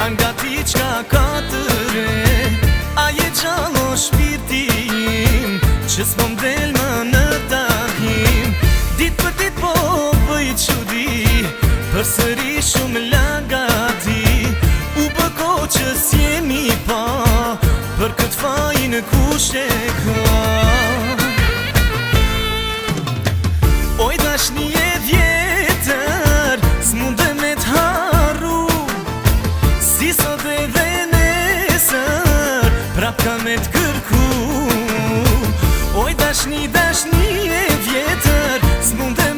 Nga ti qka ka të re, a je gjalo shpirtim që s'po m'del më në takim. Dit për dit po bëj qudi, për sëri shumë lagati. U bëko që s'jemi pa, për këtë fajnë kush e ka. Oj dashni e vjetër, s'munde me t'harru, si sot edhe nesër, prap ka me t'kërku. Oj dashni e vjetër, s'munde